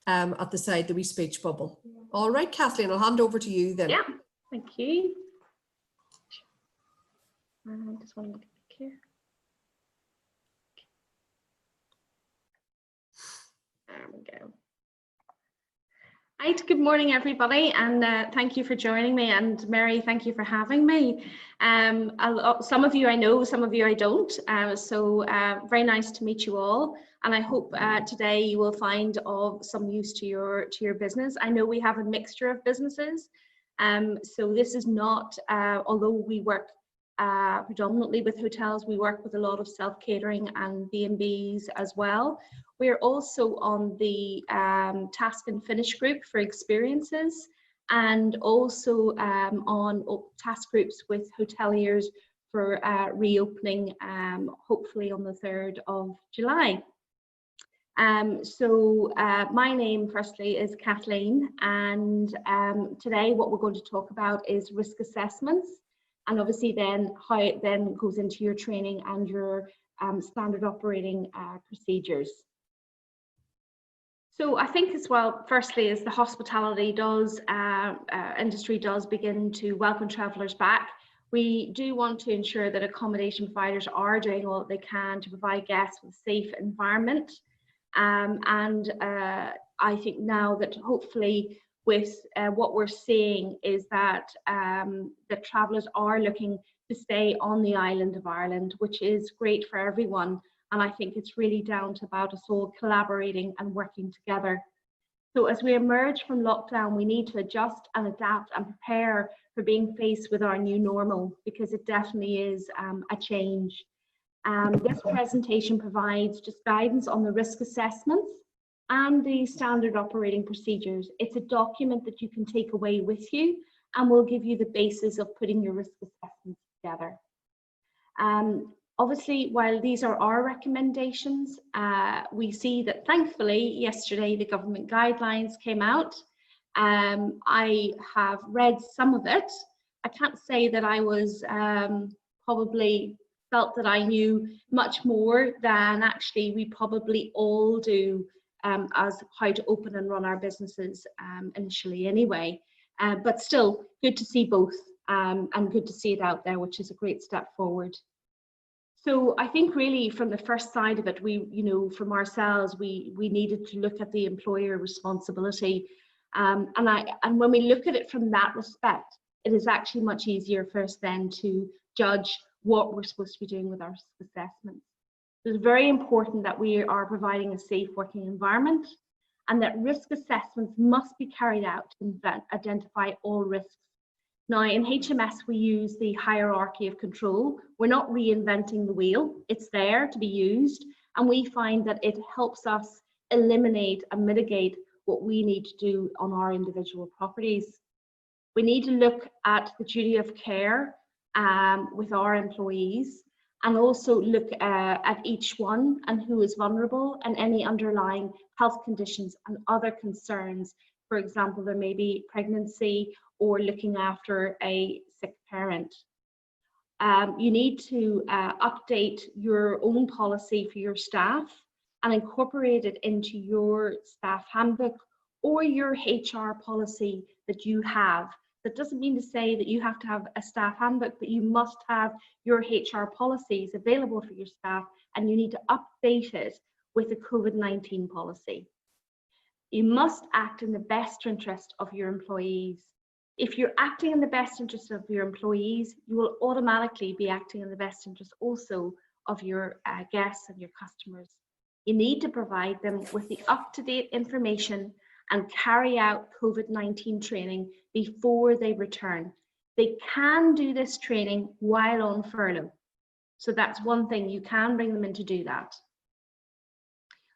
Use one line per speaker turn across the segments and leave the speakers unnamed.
at the side, the wee speech bubble. All right, Kathleen, I'll hand over to you then.
Yeah, thank you. I just want to make it clear. There we go. Right, good morning everybody, and thank you for joining me, and Mary, thank you for having me. Some of you I know, some of you I don't, so very nice to meet you all, and I hope today you will find of some use to your business. I know we have a mixture of businesses, so this is not, although we work predominantly with hotels, we work with a lot of self-catering and B&Bs as well. We're also on the task and finish group for experiences, and also on task groups with hoteliers for reopening, hopefully on the 3rd of July. My name firstly is Kathleen, and today what we're going to talk about is risk assessments, and obviously then how it then goes into your training and your standard operating procedures. So I think as well, firstly, as the hospitality industry does begin to welcome travellers back, we do want to ensure that accommodation providers are doing all that they can to provide guests with a safe environment. I think now that hopefully with what we're seeing is that the travellers are looking to stay on the island of Ireland, which is great for everyone. And I think it's really down to about us all collaborating and working together. So as we emerge from lockdown, we need to adjust and adapt and prepare for being faced with our new normal, because it definitely is a change. This presentation provides just guidance on the risk assessments and the standard operating procedures. It's a document that you can take away with you and will give you the basis of putting your risk assessments together. Obviously, while these are our recommendations, we see that thankfully yesterday the government guidelines came out. I have read some of it. I can't say that I was probably felt that I knew much more than actually we probably all do as how to open and run our businesses initially anyway. But still good to see both and good to see it out there, which is a great step forward. So I think really from the first side of it, from ourselves, we needed to look at the employer responsibility. And when we look at it from that respect, it is actually much easier for us then to judge what we're supposed to be doing with our assessments. So it's very important that we are providing a safe working environment, and that risk assessments must be carried out to identify all risks. Now in HMS, we use the hierarchy of control. We're not reinventing the wheel, it's there to be used. And we find that it helps us eliminate and mitigate what we need to do on our individual properties. We need to look at the duty of care with our employees, and also look at each one and who is vulnerable and any underlying health conditions and other concerns. For example, there may be pregnancy or looking after a sick parent. You need to update your own policy for your staff and incorporate it into your staff handbook or your HR policy that you have. That doesn't mean to say that you have to have a staff handbook, but you must have your HR policies available for your staff, and you need to update it with a COVID-19 policy. You must act in the best interest of your employees. If you're acting in the best interest of your employees, you will automatically be acting in the best interest also of your guests and your customers. You need to provide them with the up-to-date information and carry out COVID-19 training before they return. They can do this training while on furlough. So that's one thing, you can bring them in to do that.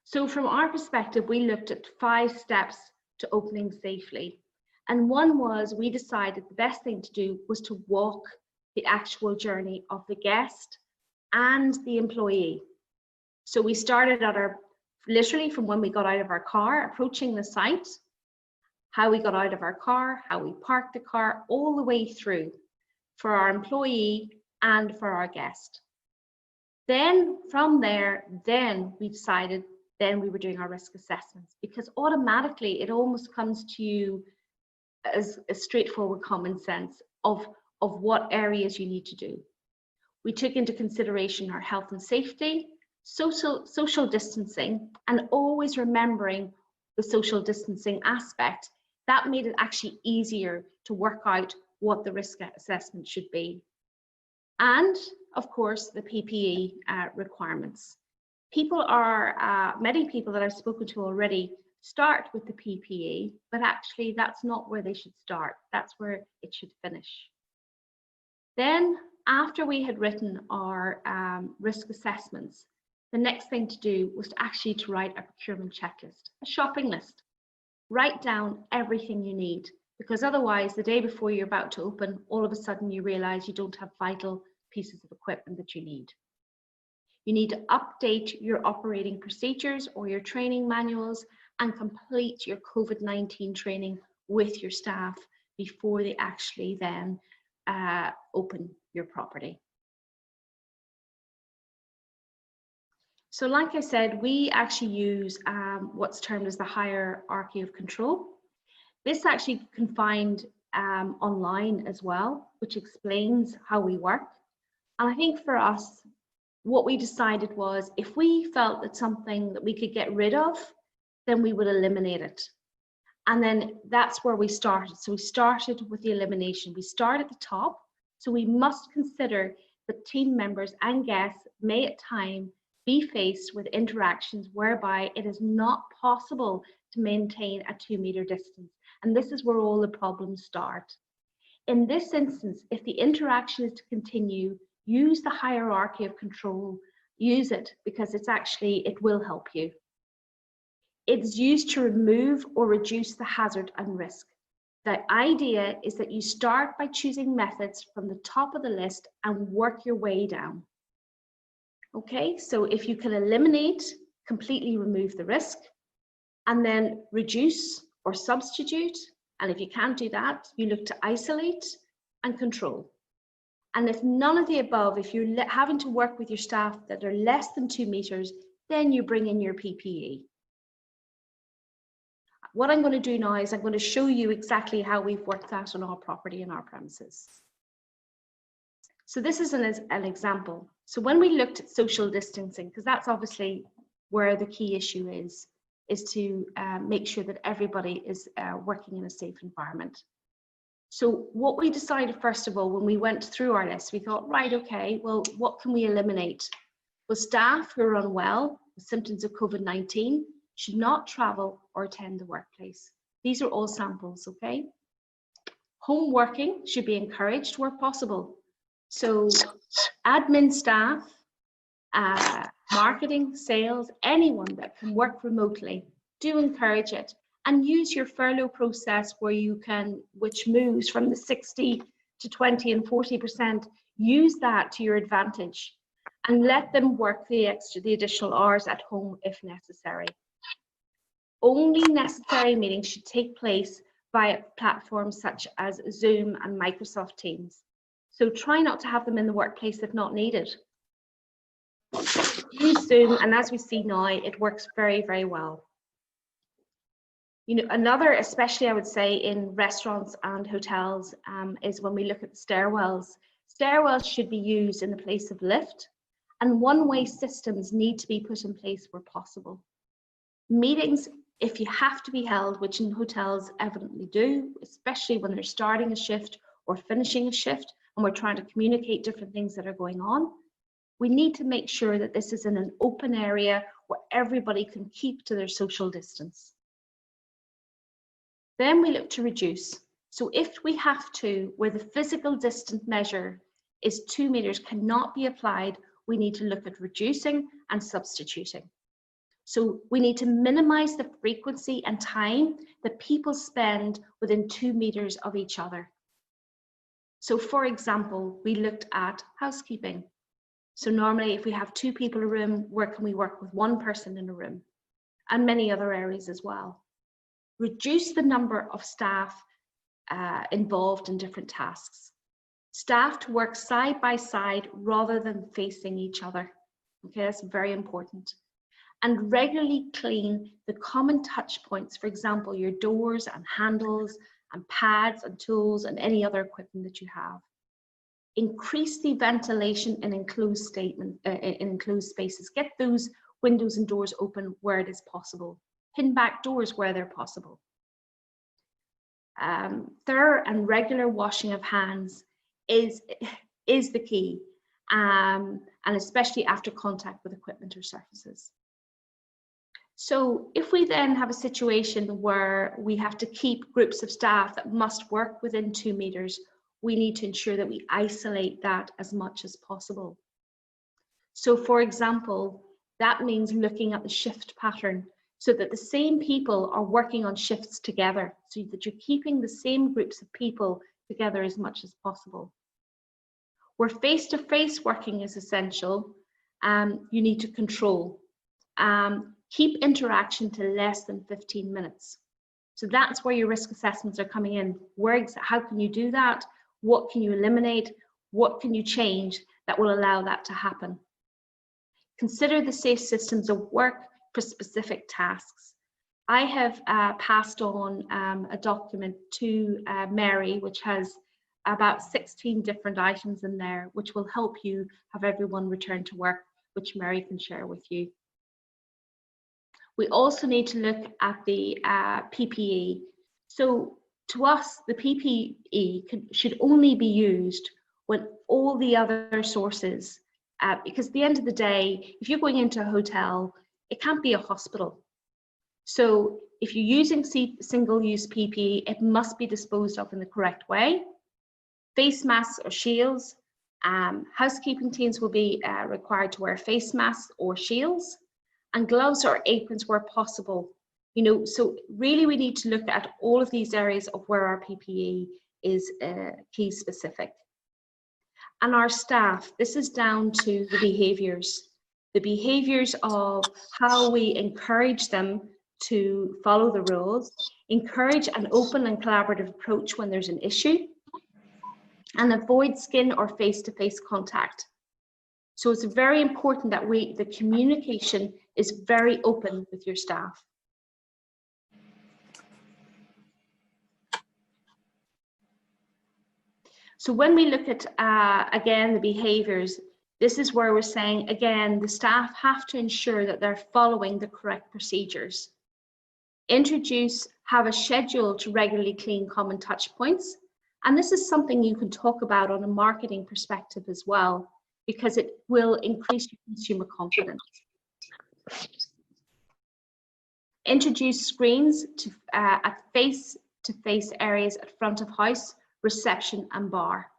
So from our perspective, we looked at 5 steps to opening safely. And one was, we decided the best thing to do was to walk the actual journey of the guest and the employee. So we started at literally from when we got out of our car, approaching the site, how we got out of our car, how we parked the car, all the way through for our employee and for our guest. Then from there, we decided then we were doing our risk assessments, because automatically it almost comes to you as a straightforward common sense of what areas you need to do. We took into consideration our health and safety, social distancing, and always remembering the social distancing aspect. That made it actually easier to work out what the risk assessment should be. And of course, the PPE requirements. Many people that I've spoken to already start with the PPE, but actually that's not where they should start. That's where it should finish. Then, after we had written our risk assessments, the next thing to do was to write a procurement checklist, a shopping list. Write down everything you need, because otherwise the day before you're about to open, all of a sudden you realize you don't have vital pieces of equipment that you need. You need to update your operating procedures or your training manuals and complete your COVID-19 training with your staff before they actually then open your property. So like I said, we actually use what's termed as the hierarchy of control. This actually can find online as well, which explains how we work. And I think for us, what we decided was if we felt that something that we could get rid of, then we would eliminate it. And then that's where we started. So we started with the elimination. We start at the top. So we must consider that team members and guests may at times be faced with interactions whereby it is not possible to maintain a 2-meter distance. And this is where all the problems start. In this instance, if the interaction is to continue, use the hierarchy of control. Use it because it will help you. It's used to remove or reduce the hazard and risk. The idea is that you start by choosing methods from the top of the list and work your way down. Okay, so if you can eliminate, completely remove the risk, and then reduce or substitute, and if you can't do that, you look to isolate and control. And if none of the above, if you're having to work with your staff that are less than 2 meters, then you bring in your PPE. What I'm going to do now is I'm going to show you exactly how we've worked that on our property and our premises. So this is an example. So when we looked at social distancing, because that's obviously where the key issue is to make sure that everybody is working in a safe environment. So what we decided, first of all, when we went through our list, we thought, right, okay, well, what can we eliminate? Well, staff who are unwell with symptoms of COVID-19 should not travel or attend the workplace. These are all samples, okay? Home working should be encouraged where possible. So admin staff, marketing, sales, anyone that can work remotely, do encourage it. And use your furlough process where you can, which moves from the 60 to 20 and 40%, use that to your advantage and let them work the additional hours at home if necessary. Only necessary meetings should take place via platforms such as Zoom and Microsoft Teams. So try not to have them in the workplace if not needed. Use Zoom, and as we see now, it works very, very well. You know, another, especially I would say in restaurants and hotels, is when we look at the stairwells. Stairwells should be used in the place of lift, and one-way systems need to be put in place where possible. Meetings, if you have to be held, which in hotels evidently do, especially when they're starting a shift or finishing a shift, and we're trying to communicate different things that are going on, we need to make sure that this is in an open area where everybody can keep to their social distance. Then we look to reduce. So if we have to, where the physical distance measure is 2 meters cannot be applied, we need to look at reducing and substituting. So we need to minimize the frequency and time that people spend within 2 meters of each other. So for example, we looked at housekeeping. So normally if we have 2 people in a room, where can we work with 1 person in a room? And many other areas as well. Reduce the number of staff involved in different tasks. Staff to work side by side rather than facing each other. Okay, that's very important. and regularly clean the common touch points, for example, your doors and handles and pads and tools and any other equipment that you have. Increase the ventilation in enclosed spaces. Get those windows and doors open where it is possible. Pin back doors where they're possible. Thorough and regular washing of hands is the key, and especially after contact with equipment or surfaces. So if we then have a situation where we have to keep groups of staff that must work within 2 meters, we need to ensure that we isolate that as much as possible. So for example, that means looking at the shift pattern so that the same people are working on shifts together, so that you're keeping the same groups of people together as much as possible. Where face-to-face working is essential, you need to control. Keep interaction to less than 15 minutes. So that's where your risk assessments are coming in. How can you do that? What can you eliminate? What can you change that will allow that to happen? Consider the safe systems of work for specific tasks. I have passed on a document to Mary, which has about 16 different items in there, which will help you have everyone return to work, which Mary can share with you. We also need to look at the PPE. So to us, the PPE should only be used when all the other sources, because at the end of the day, if you're going into a hotel, it can't be a hospital. So if you're using single-use PPE, it must be disposed of in the correct way. Face masks or shields. Housekeeping teams will be required to wear face masks or shields, and gloves or aprons where possible. So really we need to look at all of these areas of where our PPE is key specific. And our staff, this is down to the behaviours of how we encourage them to follow the rules, encourage an open and collaborative approach when there's an issue, and avoid skin or face-to-face contact. So it's very important that the communication is very open with your staff. So when we look at, again, the behaviours, this is where we're saying, again, the staff have to ensure that they're following the correct procedures. Have a schedule to regularly clean common touch points. And this is something you can talk about on a marketing perspective as well, because it will increase your consumer confidence. Introduce screens at face-to-face areas at front of house, reception and bar.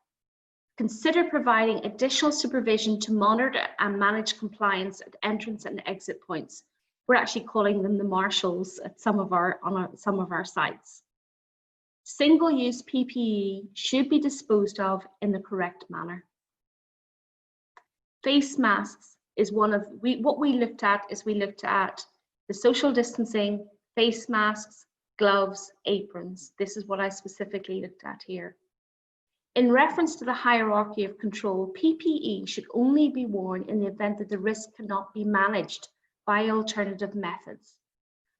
Consider providing additional supervision to monitor and manage compliance at entrance and exit points. We're actually calling them the marshals at some of our sites. Single-use PPE should be disposed of in the correct manner. Face masks is what we looked at the social distancing, face masks, gloves, aprons. This is what I specifically looked at here. In reference to the hierarchy of control, PPE should only be worn in the event that the risk cannot be managed by alternative methods.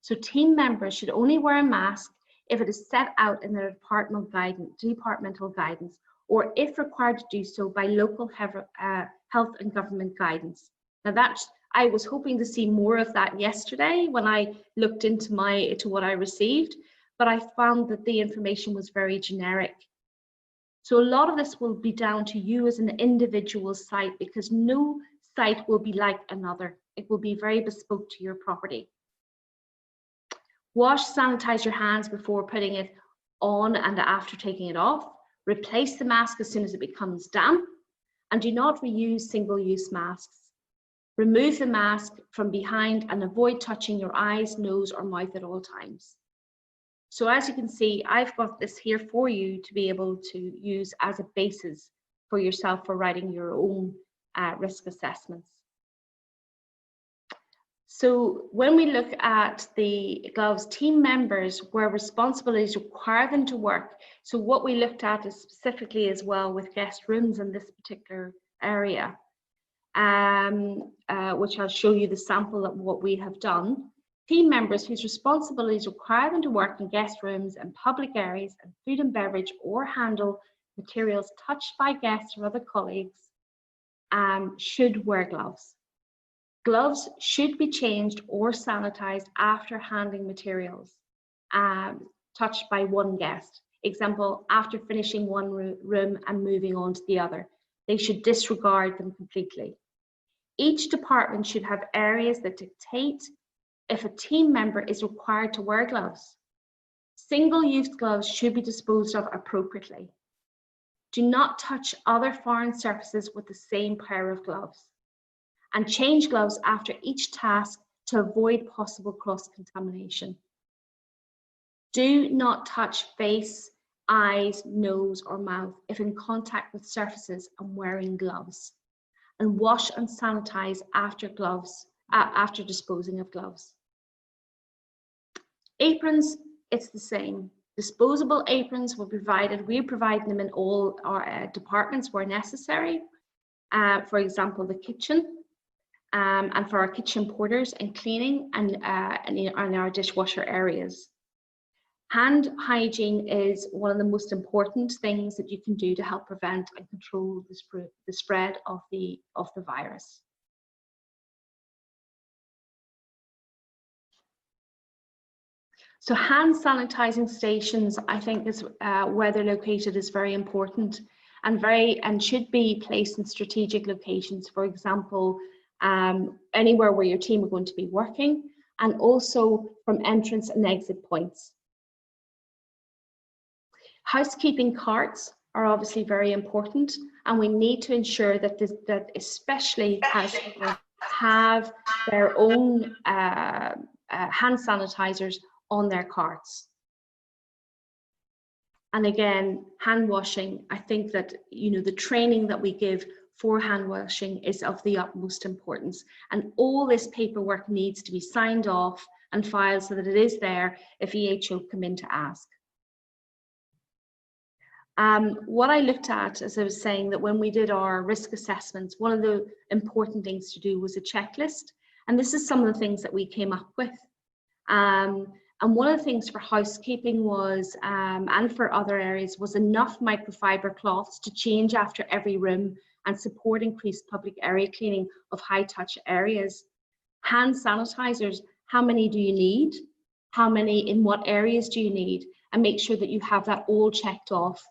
So team members should only wear a mask if it is set out in their departmental guidance, or if required to do so by local health and government guidance. Now I was hoping to see more of that yesterday when I looked into what I received, but I found that the information was very generic. So a lot of this will be down to you as an individual site, because no site will be like another. It will be very bespoke to your property. Wash, sanitize your hands before putting it on and after taking it off. Replace the mask as soon as it becomes damp, and do not reuse single-use masks. Remove the mask from behind and avoid touching your eyes, nose, or mouth at all times. So as you can see, I've got this here for you to be able to use as a basis for yourself for writing your own risk assessments. So when we look at the gloves, team members where responsibilities require them to work. So what we looked at is specifically as well with guest rooms in this particular area. which I'll show you the sample of what we have done. Team members whose responsibilities require them to work in guest rooms and public areas and food and beverage or handle materials touched by guests or other colleagues should wear gloves. Gloves should be changed or sanitized after handling materials touched by one guest. Example, after finishing one room and moving on to the other. They should disregard them completely. Each department should have areas that dictate if a team member is required to wear gloves. Single-use gloves should be disposed of appropriately. Do not touch other foreign surfaces with the same pair of gloves. And change gloves after each task to avoid possible cross-contamination. Do not touch face, eyes, nose, or mouth if in contact with surfaces and wearing gloves. And wash and sanitize after disposing of gloves. Aprons, it's the same. Disposable aprons were provided. We provide them in all our departments where necessary. For example, the kitchen, and for our kitchen porters and cleaning, and in our dishwasher areas. Hand hygiene is one of the most important things that you can do to help prevent and control the spread of the virus. So hand sanitizing stations, I think, is where they're located is very important and should be placed in strategic locations. For example, anywhere where your team are going to be working, and also from entrance and exit points. Housekeeping carts are obviously very important, and we need to ensure that especially housekeepers have their own hand sanitizers on their carts. And again, hand washing, I think that the training that we give for hand washing is of the utmost importance, and all this paperwork needs to be signed off and filed so that it is there if EHO come in to ask. What I looked at, as I was saying, that when we did our risk assessments, one of the important things to do was a checklist, and this is some of the things that we came up with. And one of the things for housekeeping was, and for other areas, was enough microfiber cloths to change after every room and support increased public area cleaning of high-touch areas. Hand sanitizers, how many do you need? How many in what areas do you need? And make sure that you have that all checked off.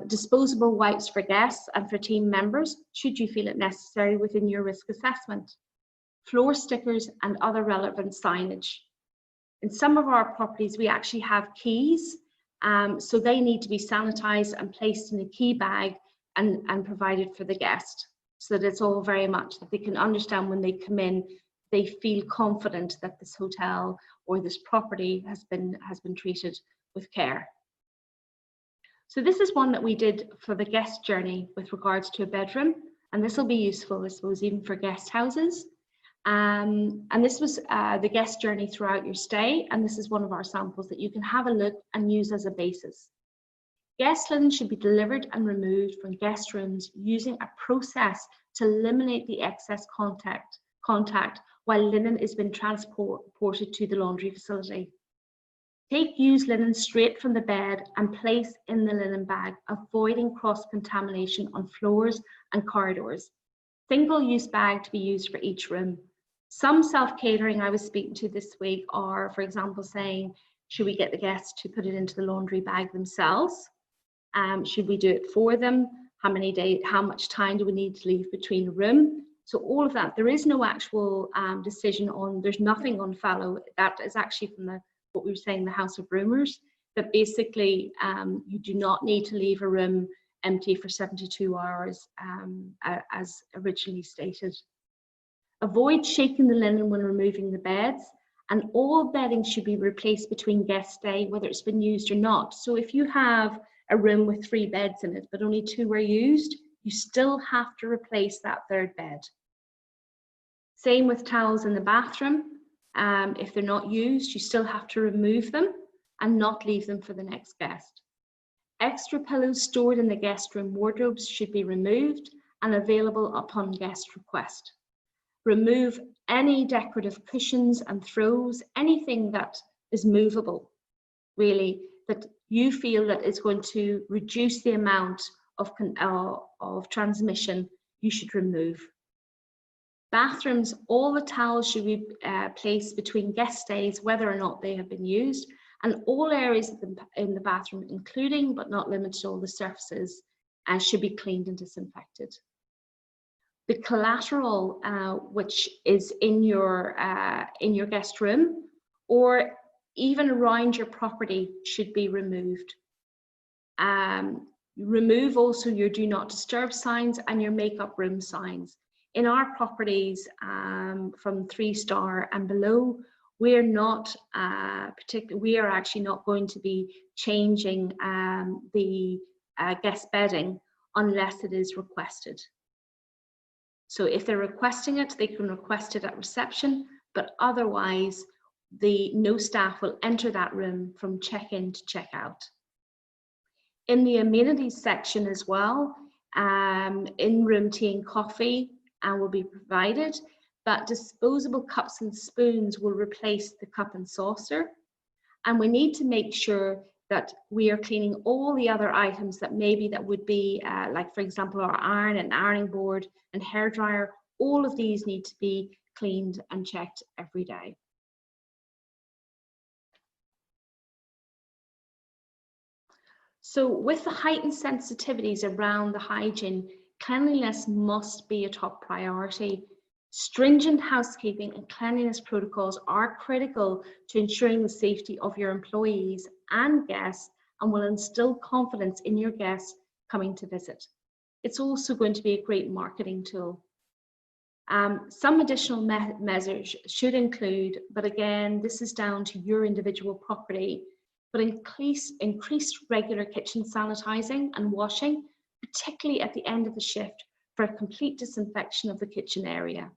Disposable wipes for guests and for team members, should you feel it necessary within your risk assessment. Floor stickers and other relevant signage. In some of our properties, we actually have keys, so they need to be sanitized and placed in a key bag and provided for the guest, so that it's all very much that they can understand when they come in, they feel confident that this hotel or this property has been treated with care. So this is one that we did for the guest journey with regards to a bedroom, and this will be useful, I suppose, even for guest houses. And this was the guest journey throughout your stay, and this is one of our samples that you can have a look and use as a basis. Guest linen should be delivered and removed from guest rooms using a process to eliminate the excess contact while linen is being transported to the laundry facility. Take used linen straight from the bed and place in the linen bag, avoiding cross-contamination on floors and corridors. Single-use bag to be used for each room. Some self-catering I was speaking to this week are, for example, saying, should we get the guests to put it into the laundry bag themselves? Should we do it for them? How many days, how much time do we need to leave between a room? So all of that, there is no actual decision on, there's nothing on fallow. That is actually from what we were saying, the House of Rumours, that basically you do not need to leave a room empty for 72 hours as originally stated. Avoid shaking the linen when removing the beds, and all bedding should be replaced between guest stay, whether it's been used or not. So if you have a room with 3 beds in it, but only 2 were used, you still have to replace that 3rd bed. Same with towels in the bathroom. If they're not used, you still have to remove them and not leave them for the next guest. Extra pillows stored in the guest room wardrobes should be removed, and available upon guest request. Remove any decorative cushions and throws, anything that is movable, really, that you feel that is going to reduce the amount of transmission, you should remove. Bathrooms, all the towels should be placed between guest stays, whether or not they have been used, and all areas in the bathroom, including but not limited to all the surfaces, should be cleaned and disinfected. The collateral, which is in your guest room or even around your property, should be removed. Remove also your do not disturb signs and your makeup room signs. In our properties from 3-star and below, we are actually not going to be changing the guest bedding unless it is requested. So if they're requesting it, they can request it at reception, but otherwise no staff will enter that room from check-in to check-out. In the amenities section as well, in-room tea and coffee will be provided, but disposable cups and spoons will replace the cup and saucer. And we need to make sure that we are cleaning all the other items that would be like, for example, our iron and ironing board and hairdryer. All of these need to be cleaned and checked every day. So with the heightened sensitivities around the hygiene, cleanliness must be a top priority. Stringent housekeeping and cleanliness protocols are critical to ensuring the safety of your employees and guests, and will instill confidence in your guests coming to visit. It's also going to be a great marketing tool. Some additional measures should include, but again, this is down to your individual property, but increased regular kitchen sanitizing and washing, particularly at the end of the shift, for a complete disinfection of the kitchen area.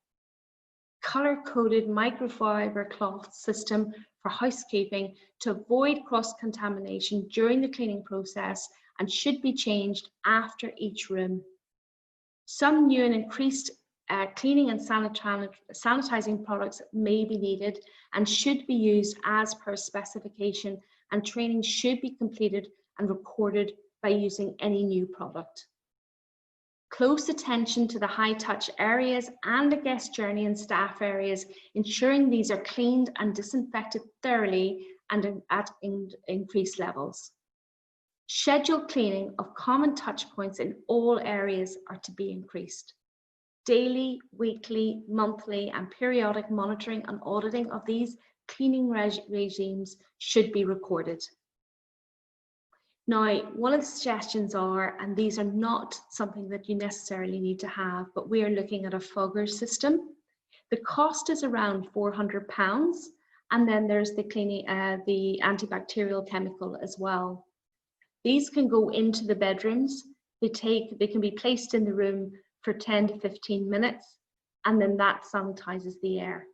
Color-coded microfiber cloth system for housekeeping to avoid cross-contamination during the cleaning process and should be changed after each room. Some new and increased cleaning and sanitizing products may be needed and should be used as per specification, and training should be completed and recorded by using any new product. Close attention to the high-touch areas and the guest journey and staff areas, ensuring these are cleaned and disinfected thoroughly and at increased levels. Scheduled cleaning of common touch points in all areas are to be increased. Daily, weekly, monthly, and periodic monitoring and auditing of these cleaning regimes should be recorded. Now, one of the suggestions are, and these are not something that you necessarily need to have, but we are looking at a fogger system. The cost is around £400, and then there's the cleaning, the antibacterial chemical as well. These can go into the bedrooms. They can be placed in the room for 10 to 15 minutes, and then that sanitizes the air.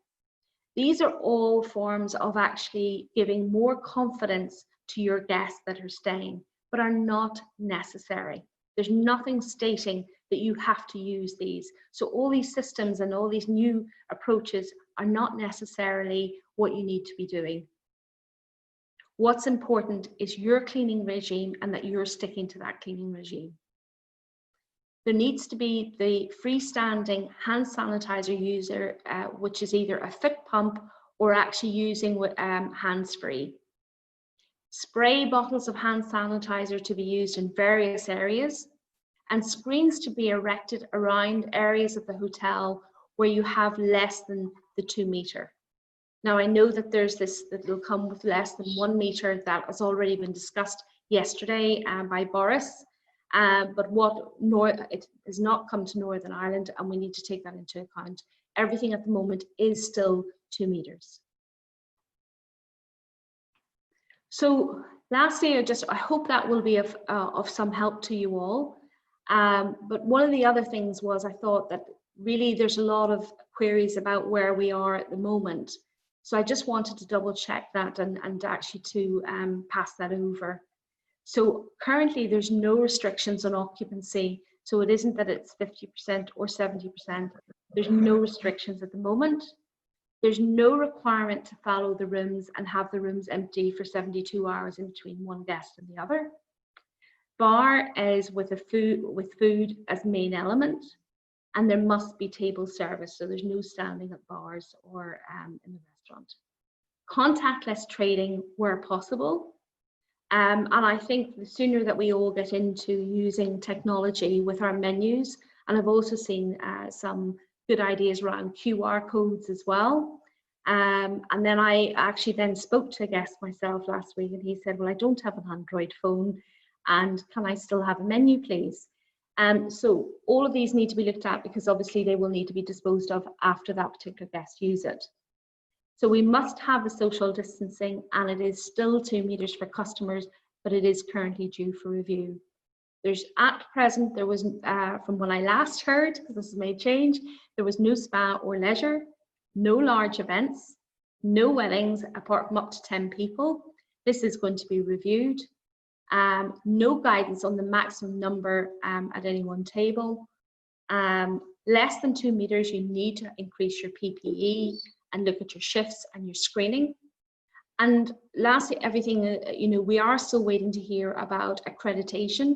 These are all forms of actually giving more confidence to your guests that are staying, but are not necessary. There's nothing stating that you have to use these. So all these systems and all these new approaches are not necessarily what you need to be doing. What's important is your cleaning regime and that you're sticking to that cleaning regime. There needs to be the freestanding hand sanitizer user, which is either a foot pump or actually using hands-free. Spray bottles of hand sanitizer to be used in various areas, and screens to be erected around areas of the hotel where you have less than the 2 meter. Now, I know that there's this that will come with less than 1 meter that has already been discussed yesterday by Boris, but it has not come to Northern Ireland, and we need to take that into account. Everything at the moment is still 2 meters. So lastly, I hope that will be of some help to you all. But one of the other things was, I thought that really there's a lot of queries about where we are at the moment. So I just wanted to double check that and actually to pass that over. So currently there's no restrictions on occupancy. So it isn't that it's 50% or 70%. There's no restrictions at the moment. There's no requirement to follow the rooms and have the rooms empty for 72 hours in between one guest and the other. Bar is with food as main element, and there must be table service, so there's no standing at bars or in the restaurant. Contactless trading where possible, and I think the sooner that we all get into using technology with our menus, and I've also seen some good ideas around QR codes as well. And then I actually then spoke to a guest myself last week, and he said, well, I don't have an Android phone, and can I still have a menu, please? So all of these need to be looked at, because obviously they will need to be disposed of after that particular guest use it. So we must have the social distancing, and it is still 2 meters for customers, but it is currently due for review. There's at present, there was, from when I last heard, because this may change, there was no spa or leisure, no large events, no weddings apart from up to 10 people. This is going to be reviewed. No guidance on the maximum number at any one table. Less than 2 meters, you need to increase your PPE and look at your shifts and your screening. And lastly, everything, we are still waiting to hear about accreditation.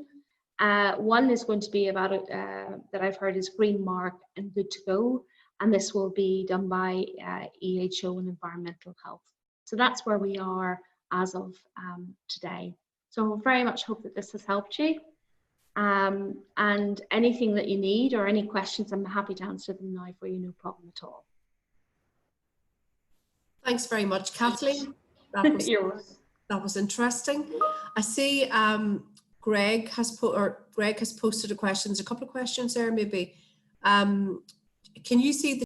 One is going to be about it that I've heard is green mark and good to go. And this will be done by EHO and Environmental Health. So that's where we are as of today. So I very much hope that this has helped you. And anything that you need or any questions, I'm happy to answer them now for you, no problem at all.
Thanks very much, Kathleen. That was interesting. I see Greg has posted a couple of questions there maybe. Can you see the